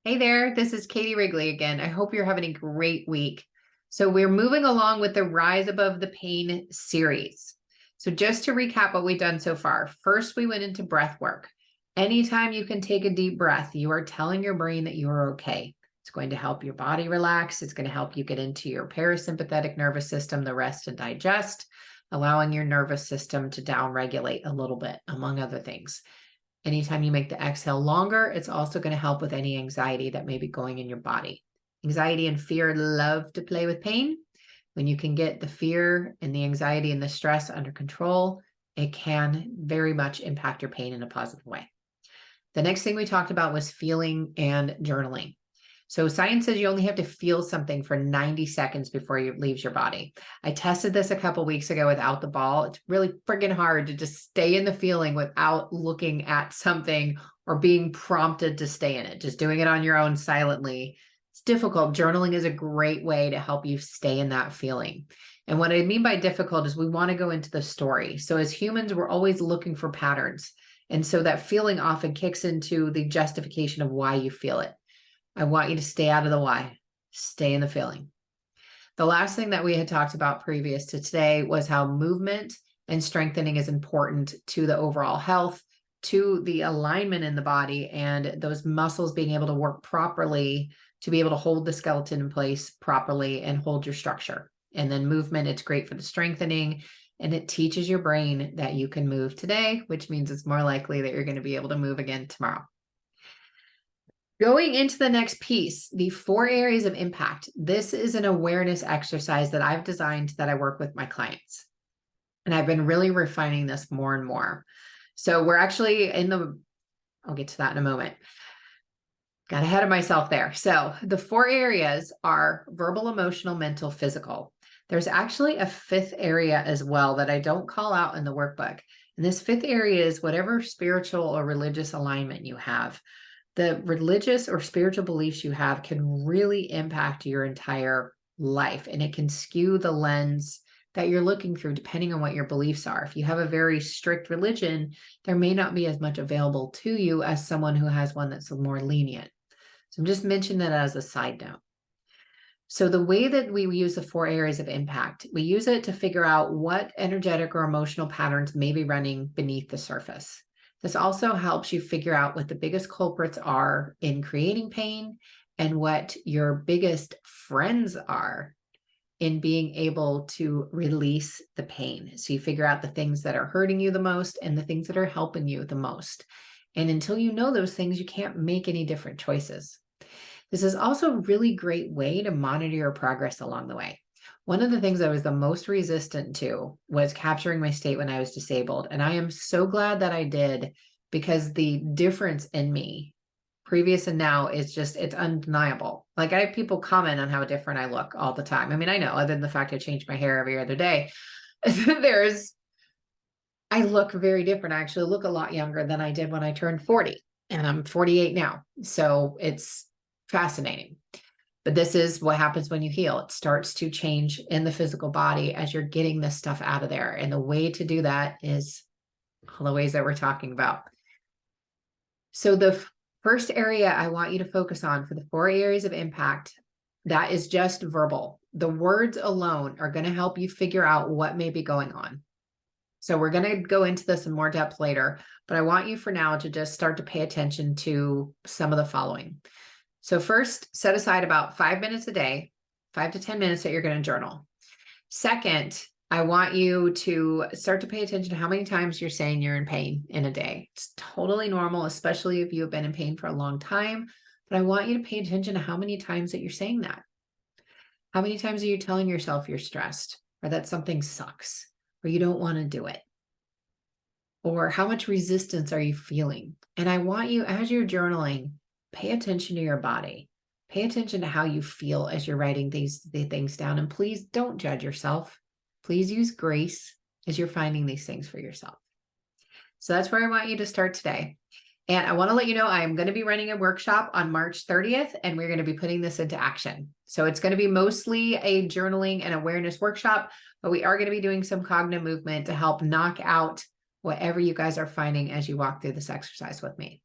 Hey there, this is Katie Wrigley again. I hope you're having a great week. So, we're moving along with the Rise Above the Pain series. So, just to recap what we've done so far, first we went into breath work. Anytime you can take a deep breath, you are telling your brain that you are okay. It's going to help your body relax. It's going to help you get into your parasympathetic nervous system, the rest and digest, allowing your nervous system to downregulate a little bit, among other things. Anytime you make the exhale longer, it's also going to help with any anxiety that may be going in your body. Anxiety and fear love to play with pain. When you can get the fear and the anxiety and the stress under control, it can very much impact your pain in a positive way. The next thing we talked about was feeling and journaling. So science says you only have to feel something for 90 seconds before it leaves your body. I tested this a couple weeks ago without the ball. It's really friggin' hard to just stay in the feeling without looking at something or being prompted to stay in it. Just doing it on your own silently. It's difficult. Journaling is a great way to help you stay in that feeling. And what I mean by difficult is we want to go into the story. So as humans, we're always looking for patterns. And so that feeling often kicks into the justification of why you feel it. I want you to stay out of the why, stay in the feeling. The last thing that we had talked about previous to today was how movement and strengthening is important to the overall health, to the alignment in the body, and those muscles being able to work properly to be able to hold the skeleton in place properly and hold your structure. And then movement, it's great for the strengthening, and it teaches your brain that you can move today, which means it's more likely that you're going to be able to move again tomorrow. Going into the next piece, the 4 areas of impact. This is an awareness exercise that I've designed that I work with my clients. And I've been really refining this more and more. So we're actually I'll get to that in a moment. Got ahead of myself there. So the 4 areas are verbal, emotional, mental, physical. There's actually a 5th area as well that I don't call out in the workbook. And this 5th area is whatever spiritual or religious alignment you have. The religious or spiritual beliefs you have can really impact your entire life, and it can skew the lens that you're looking through depending on what your beliefs are. If you have a very strict religion, there may not be as much available to you as someone who has one that's more lenient. So I'm just mentioning that as a side note. So the way that we use the 4 areas of impact, we use it to figure out what energetic or emotional patterns may be running beneath the surface. This also helps you figure out what the biggest culprits are in creating pain and what your biggest friends are in being able to release the pain. So you figure out the things that are hurting you the most and the things that are helping you the most. And until you know those things, you can't make any different choices. This is also a really great way to monitor your progress along the way. One of the things I was the most resistant to was capturing my state when I was disabled. And I am so glad that I did, because the difference in me, previous and now, is just, it's undeniable. Like, I have people comment on how different I look all the time. I mean, I know, other than the fact I change my hair every other day, I look very different. I actually look a lot younger than I did when I turned 40, and I'm 48 now. So it's fascinating. But this is what happens when you heal. It starts to change in the physical body as you're getting this stuff out of there. And the way to do that is all the ways that we're talking about. So the first area I want you to focus on for the 4 areas of impact, that is just verbal. The words alone are going to help you figure out what may be going on. So we're going to go into this in more depth later, but I want you for now to just start to pay attention to some of the following. So first, set aside about 5 minutes a day, 5 to 10 minutes that you're going to journal. Second, I want you to start to pay attention to how many times you're saying you're in pain in a day. It's totally normal, especially if you have been in pain for a long time. But I want you to pay attention to how many times that you're saying that. How many times are you telling yourself you're stressed, or that something sucks, or you don't want to do it? Or how much resistance are you feeling? And I want you, as you're journaling, pay attention to your body. Pay attention to how you feel as you're writing the things down. And please don't judge yourself. Please use grace as you're finding these things for yourself. So that's where I want you to start today. And I want to let you know I'm going to be running a workshop on March 30th, and we're going to be putting this into action. So it's going to be mostly a journaling and awareness workshop, but we are going to be doing some cognitive movement to help knock out whatever you guys are finding as you walk through this exercise with me.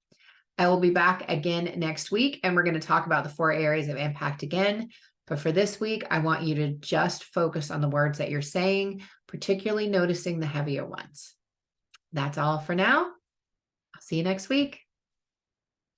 I will be back again next week, and we're going to talk about the 4 areas of impact again. But for this week, I want you to just focus on the words that you're saying, particularly noticing the heavier ones. That's all for now. I'll see you next week.